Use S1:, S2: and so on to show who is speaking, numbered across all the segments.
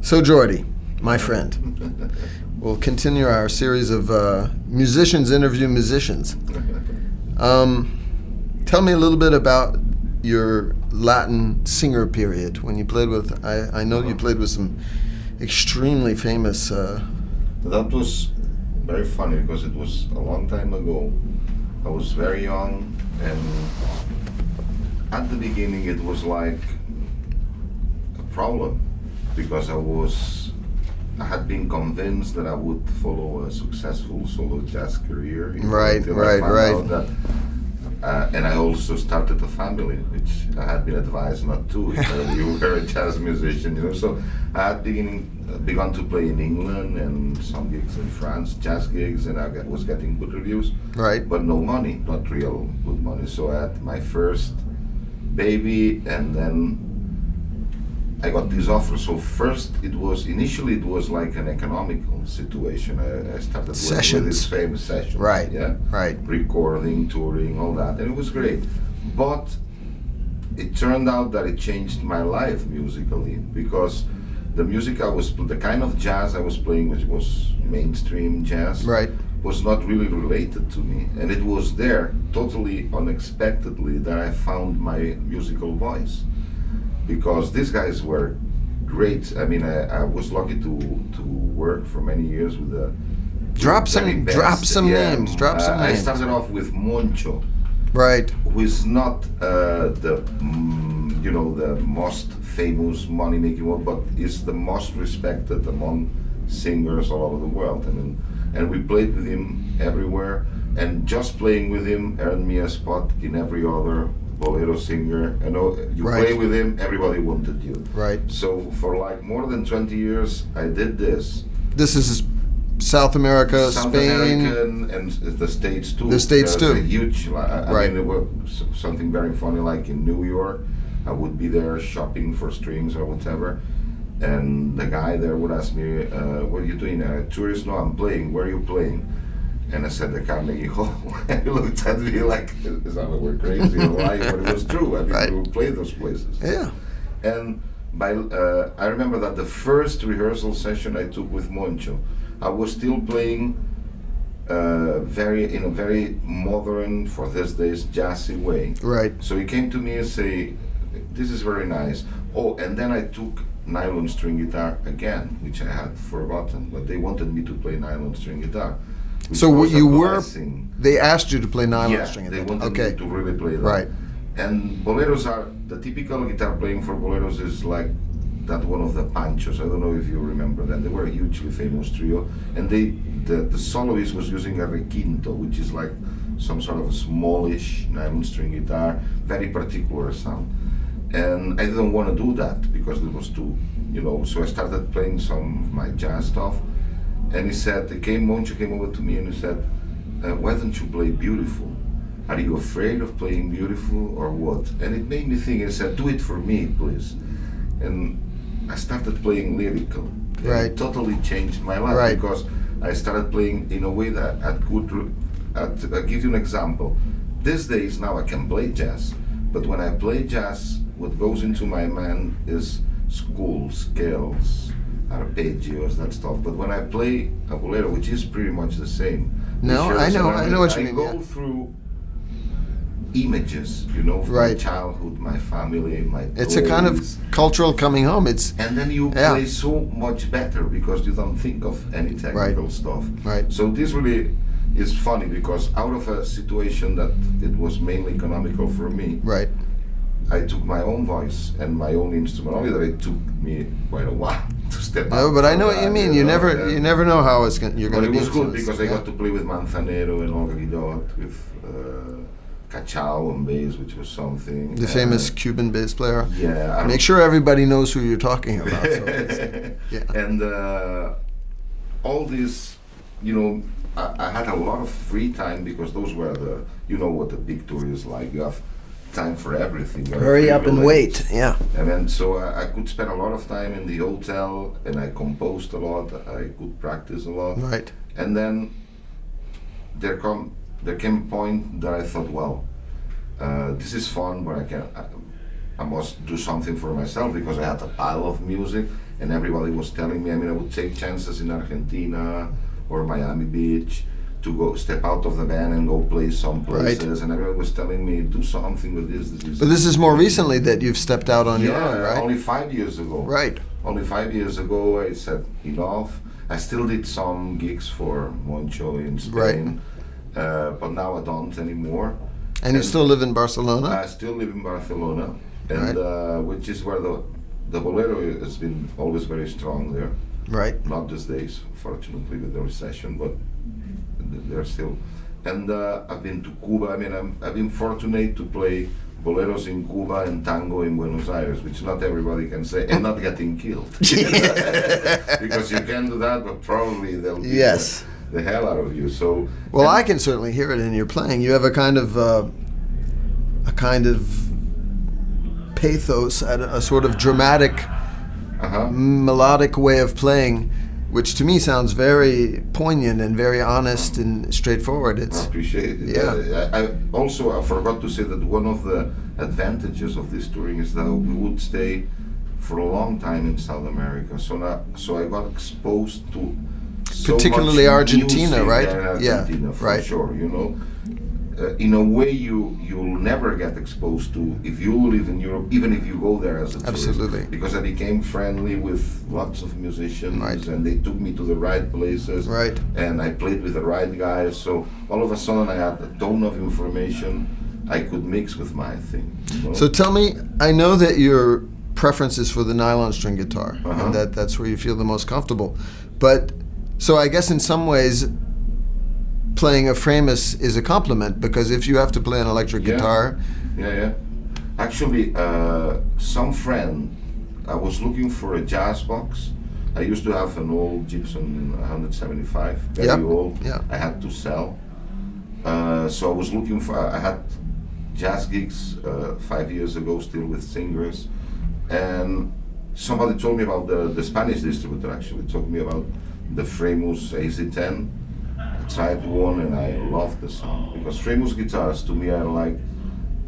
S1: So Jordi, my friend, we'll continue our series of musicians interview musicians. Tell me a little bit about your Latin singer period when you played with. I know you played with some extremely famous.
S2: That was very funny because it was a long time ago. I was very young, and at the beginning it was like a problem because I had been convinced that I would follow a successful solo jazz career.
S1: Right.
S2: And I also started a family, which I had been advised not to. You were a jazz musician, So I had begun to play in England and some gigs in France, jazz gigs, and I was getting good reviews.
S1: Right.
S2: But no money, not real good money. So I had my first baby, and then I got this offer. So initially it was like an economical situation. I started with this famous session.
S1: Right.
S2: Yeah.
S1: Right.
S2: Recording, touring, all that, and it was great. But it turned out that it changed my life musically because the kind of jazz I was playing, which was mainstream jazz,
S1: Right.
S2: was not really related to me, and it was there totally unexpectedly that I found my musical voice. Because these guys were great. I mean, I was lucky to work for many years with the
S1: Drop some names.
S2: I started off with Moncho,
S1: Right.
S2: who is not the most famous money-making one, but is the most respected among singers all over the world. And we played with him everywhere. And just playing with him earned me a spot in every other bolero singer. You
S1: Right.
S2: play with him, everybody wanted you.
S1: Right.
S2: So for like more than 20 years, I did this.
S1: This is South America,
S2: South
S1: Spain.
S2: American and the States too.
S1: The States
S2: There's
S1: too.
S2: a huge, I
S1: Right.
S2: mean, it was something very funny, like in New York, I would be there shopping for strings or whatever, and the guy there would ask me, what are you doing? Tourist? No, I'm playing. Where are you playing? And I said, the Carnegie Hall. He looked at me like, we're crazy or why? But it was true. I mean,
S1: Right.
S2: we would play those places.
S1: Yeah.
S2: And I remember that the first rehearsal session I took with Moncho, I was still playing in a very modern, for these days, jazzy way.
S1: Right.
S2: So he came to me and say, this is very nice. Oh, and then I took nylon string guitar again, which I had forgotten, but they wanted me to play nylon string guitar.
S1: So
S2: was
S1: you
S2: a
S1: were,
S2: blessing.
S1: they asked you to play nylon string.
S2: They wanted
S1: Okay.
S2: me to really play that.
S1: Right.
S2: And boleros the typical guitar playing for boleros is like that one of the Panchos. I don't know if you remember that. They were a hugely famous trio. And the soloist was using a requinto, which is like some sort of a smallish nylon string guitar, very particular sound. And I didn't want to do that because it was too, so I started playing some of my jazz stuff. And Moncho came over to me and he said, why don't you play beautiful? Are you afraid of playing beautiful or what? And it made me think, and said, do it for me, please. And I started playing lyrical.
S1: Right.
S2: It totally changed my life
S1: Right.
S2: because I started playing in a way that I'll give you an example. These days now I can play jazz, but when I play jazz, what goes into my mind is scales, arpeggios, that stuff. But when I play a bolero, which is pretty much the same.
S1: No, I know what you mean.
S2: I go through images, from
S1: Right.
S2: my childhood, my family, my
S1: It's a kind of
S2: toys.
S1: cultural coming home.
S2: And then you play so much better because you don't think of any technical stuff.
S1: Right.
S2: So this really is funny because out of a situation that it was mainly economical for me,
S1: Right.
S2: I took my own voice and my own instrument. Only that it took me quite a while to step up.
S1: No, but I know what you mean. You never know how you're
S2: But
S1: going to
S2: it
S1: be
S2: was good
S1: influenced.
S2: because I got to play with Manzanero and Olga Guidot, with Cachao on bass, which was something.
S1: The famous Cuban bass player.
S2: Yeah.
S1: Make sure everybody knows who you're talking about.
S2: And all this, I had a lot of free time because those were what the big tour is like. You have time for everything.
S1: Hurry up and wait. Yeah.
S2: And then so I could spend a lot of time in the hotel, and I composed a lot. I could practice a lot.
S1: Right.
S2: And then there came a point that I thought, well, this is fun, but I must do something for myself because I had a pile of music, and everybody was telling me. I mean, I would take chances in Argentina or Miami Beach to go step out of the van and go play some places, and everyone was telling me, do something with this.
S1: But this is more recently that you've stepped out on your own, right?
S2: Only 5 years ago.
S1: Right.
S2: Only 5 years ago, I said enough. I still did some gigs for Moncho in Spain, but now I don't anymore.
S1: And you still live in Barcelona?
S2: I still live in Barcelona, and which is where the bolero has been always very strong there.
S1: Right.
S2: Not these days, fortunately, with the recession, but they're still. And I've been to Cuba. I mean, I've been fortunate to play boleros in Cuba and tango in Buenos Aires, which not everybody can say, and not getting killed. Because you can do that, but probably they'll beat the hell out of you. So.
S1: Well, I can certainly hear it in your playing. You have a kind of pathos, a sort of dramatic, melodic way of playing, which to me sounds very poignant and very honest and straightforward.
S2: I appreciate it. Yeah. I forgot to say that one of the advantages of this touring is that we would stay for a long time in South America. So I got exposed to so
S1: particularly
S2: much
S1: Argentina,
S2: music
S1: right?
S2: in Argentina, for sure. You know, in a way you'll never get exposed to if you live in Europe, even if you go there as a tourist.
S1: Absolutely.
S2: Because I became friendly with lots of musicians, and they took me to the right places, and I played with the right guys. So all of a sudden I had a ton of information I could mix with my thing. You know?
S1: So tell me, I know that your preference is for the nylon string guitar, and that's where you feel the most comfortable. But so I guess in some ways, playing a FRAMUS is a compliment, because if you have to play an electric guitar...
S2: Actually, some friend, I was looking for a jazz box. I used to have an old Gibson 175, very old. I had to sell. So I was looking for, I had jazz gigs 5 years ago, still with singers. And somebody told me about the Spanish distributor, actually, told me about the FRAMUS AZ10. I tried one and I loved the sound, because FRAMUS guitars to me are like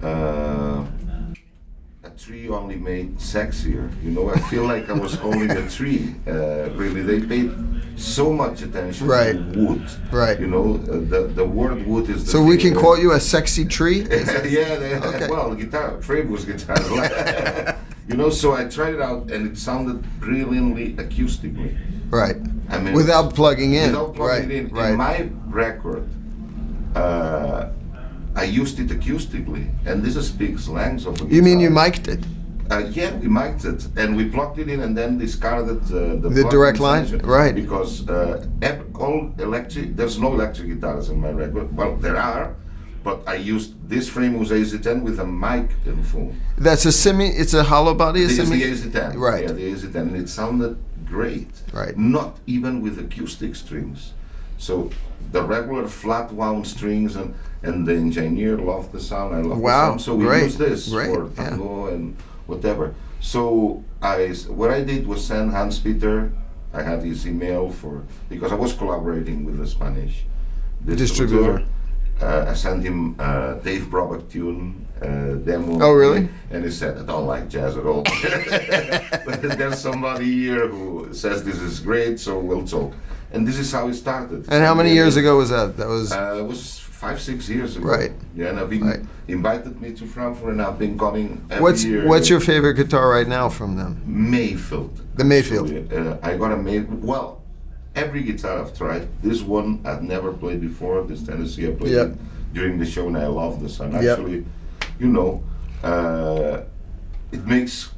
S2: a tree only made sexier. You know, I feel like I was holding a tree. Really, they paid so much attention to wood. Right. You know, the word wood is the
S1: So we can call you a sexy tree?
S2: Well, guitar, FRAMUS guitars. You know, so I tried it out and it sounded brilliantly acoustically.
S1: Right.
S2: I mean,
S1: without plugging in.
S2: Without plugging in. In my record, I used it acoustically, and this is big slangs of a guitar.
S1: You mean you mic'd it?
S2: Yeah, we mic'd it, and we plugged it in, and then discarded
S1: the direct line, right?
S2: Because all electric, there's no electric guitars in my record. Well, there are, but I used this FRAMUS AZ10 with a mic in full.
S1: That's it's a hollow body?
S2: This is the AZ10.
S1: Right.
S2: Yeah, the AZ10, and it sounded great.
S1: Right.
S2: Not even with acoustic strings. So the regular flat wound strings and the engineer loved the sound. I loved the sound. So we used this for tango and whatever. So what I did was send Hans Peter. I had his email because I was collaborating with the Spanish distributor. I sent him Dave Brubeck tune demo.
S1: Oh, really?
S2: And he said, I don't like jazz at all. But there's somebody here who says this is great, so we'll talk. And this is how it started.
S1: And how many years ago was that? That was...
S2: it was 5-6 years ago.
S1: Right.
S2: Yeah, and I've been invited me to Frankfurt, and I've been coming every year.
S1: What's your favorite guitar right now from them?
S2: Mayfield.
S1: The Mayfield.
S2: I got a Mayfield. Well, every guitar I've tried. This one I've never played before. This Tennessee I played it during the show, and I love the sound. Actually, you know, it makes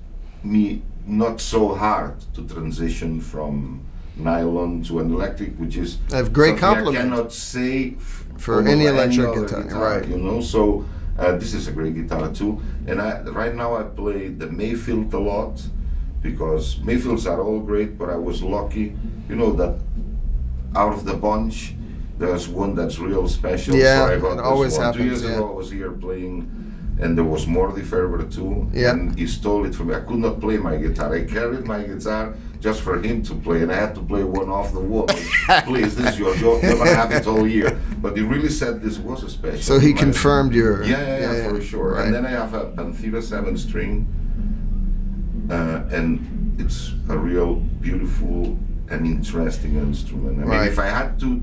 S2: me not so hard to transition from nylon to an electric, which is
S1: I have great compliment.
S2: I cannot say
S1: for any electric guitar, right?
S2: You know, so this is a great guitar too. And right now I play the Mayfield a lot, because Mayfields are all great, but I was lucky, you know, that out of the bunch there's one that's real special.
S1: Yeah,
S2: so I got
S1: it always happens.
S2: 2 years ago I was here playing, and there was Mordi Ferber too, and he stole it from me. I could not play my guitar. I carried my guitar just for him to play, and I had to play one off the wall. Please, this is your job. You're gonna have it all year. But he really said this was a special.
S1: So he confirmed your...
S2: Yeah, for sure. Right. And then I have a Panthera 7-string and it's a real beautiful and interesting instrument. I mean, if I had to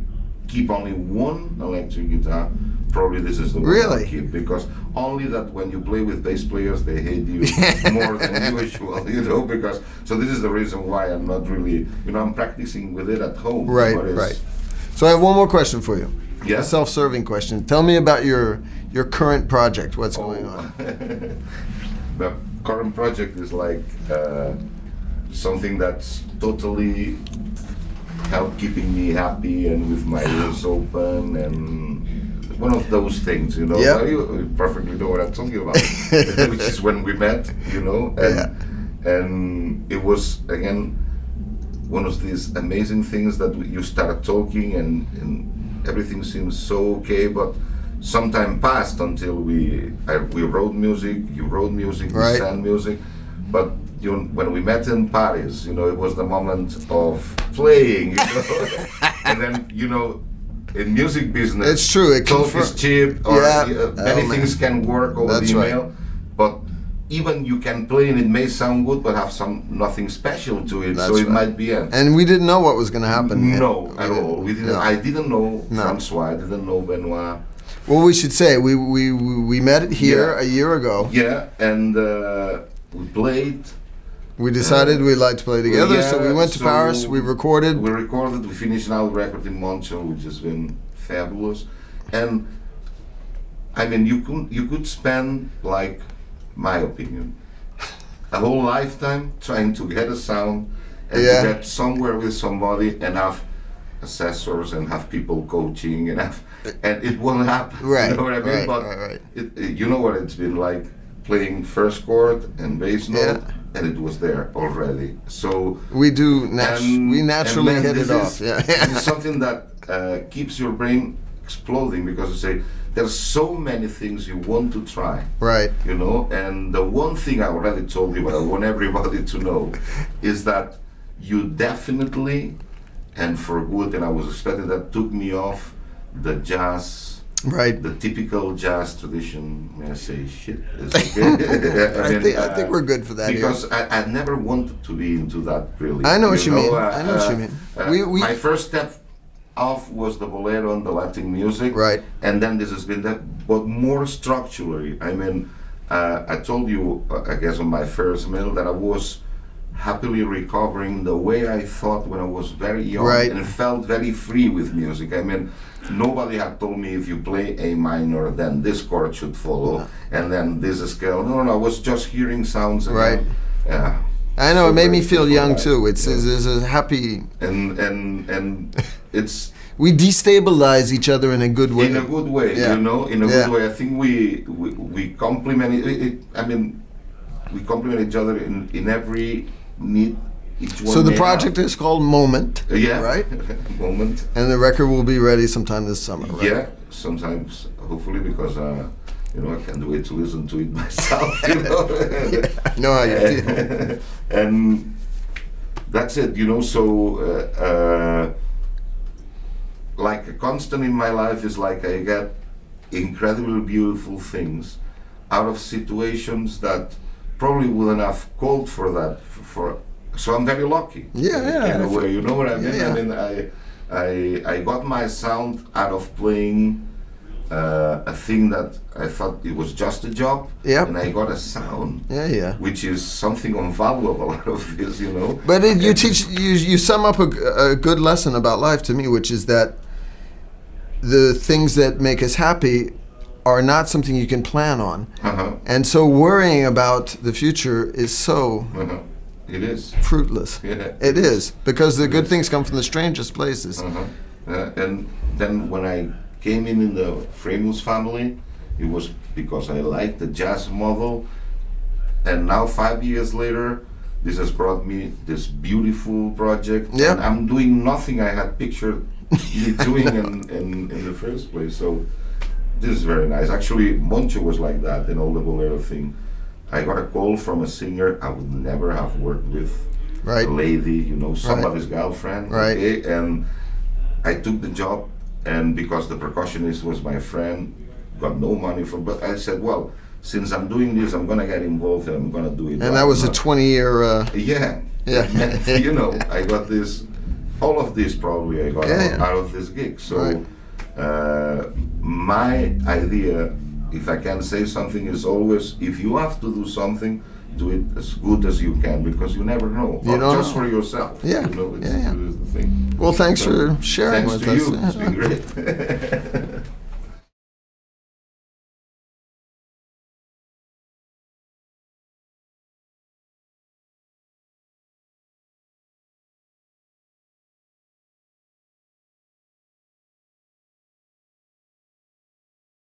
S2: keep only one electric guitar, probably this is the one
S1: Really?
S2: I'll keep, because only that when you play with bass players, they hate you more than usual, you know, because, so this is the reason why I'm not really, you know, I'm practicing with it at home.
S1: Right, right. So I have one more question for you.
S2: Yeah?
S1: A self-serving question. Tell me about your current project. What's going on?
S2: The current project is like something that's totally helped keeping me happy and with my ears open, and one of those things, you know.
S1: Yep.
S2: You perfectly know what I'm talking about, which is when we met, you know, and it was again one of these amazing things that you start talking and everything seems so okay, but some time passed until we wrote music, you wrote music, we sang music, but when we met in Paris, you know, it was the moment of playing, you know, and then, you know, in music business,
S1: it's true.
S2: talk is cheap, or many things can work over the email, but even you can play and it may sound good, but have nothing special to it, so it might be end.
S1: And we didn't know what was going to happen.
S2: No, at all. We didn't. I didn't know Francois. I didn't know Benoit.
S1: Well, we should say we met here a year ago.
S2: Yeah, and we played.
S1: We decided we'd like to play together, so we went to Paris. We recorded.
S2: We finished now the record in Montreal, which has been fabulous. And I mean, you could spend, like, my opinion, a whole lifetime trying to get a sound and to get somewhere with somebody and have assessors and have people coaching and it won't happen.
S1: Right.
S2: You know what I mean? But you know what it's been like playing first chord and bass note, and it was there already. So
S1: we naturally hit it off.
S2: It's something that keeps your brain exploding, because you say there's so many things you want to try. Right. You know, and the one thing I already told you, but I want everybody to know, is that you definitely, and for good, and I was expecting that, took me off the jazz. Right, the typical jazz tradition. May I say shit? Is okay.
S1: I think we're good for that.
S2: Because I never wanted to be into that, really.
S1: I know what you mean. I know what you mean.
S2: My first step off was the bolero and the Latin music.
S1: Right.
S2: And then this has been that, but more structurally. I mean, I told you, I guess, on my first mail that I was happily recovering the way I thought when I was very young, and felt very free with music. I mean, nobody had told me if you play A minor, then this chord should follow, and then this scale. No, I was just hearing sounds. And
S1: I know, it made me feel young too. It's a happy
S2: and it's
S1: we destabilize each other in a good way.
S2: In a good way, you know, in a good way. I think we complement it. I mean, we complement each other in every need.
S1: So the project is called Moment, right?
S2: Moment.
S1: And the record will be ready sometime this summer, right?
S2: Yeah, sometimes, hopefully, because you know, I can't wait to listen to it myself. You know,
S1: I know how you feel.
S2: And that's it, you know. So, like a constant in my life is like I get incredibly beautiful things out of situations that probably wouldn't have called for that. So I'm very lucky. In a way, you know what I mean? I mean, I got my sound out of playing a thing that I thought it was just a job, and I got a sound, which is something invaluable out of this, you know.
S1: But you sum up a good lesson about life to me, which is that the things that make us happy are not something you can plan on, and so worrying about the future is so.
S2: It is
S1: fruitless. It is, because the good things come from the strangest places.
S2: And then when I came in the FRAMUS family, it was because I liked the jazz model. And now 5 years later, this has brought me this beautiful project. And I'm doing nothing I had pictured me doing in the first place. So this is very nice. Actually, Moncho was like that in all the bolero thing. I got a call from a singer I would never have worked with, a lady, you know, somebody's girlfriend, okay? And I took the job, and because the percussionist was my friend, got no money from, but I said, well, since I'm doing this, I'm gonna get involved and I'm gonna do it.
S1: And that was a 20-year.
S2: Yeah.
S1: Yeah.
S2: You know, I got this. All of this probably I got out of this gig. So my idea, if I can say something, is always if you have to do something, do it as good as you can, because you never know.
S1: You don't
S2: just
S1: know.
S2: for yourself.
S1: Yeah.
S2: You know, it's
S1: yeah.
S2: the thing.
S1: Well, thanks
S2: So,
S1: for sharing
S2: thanks
S1: with
S2: to
S1: us.
S2: you. It's been great.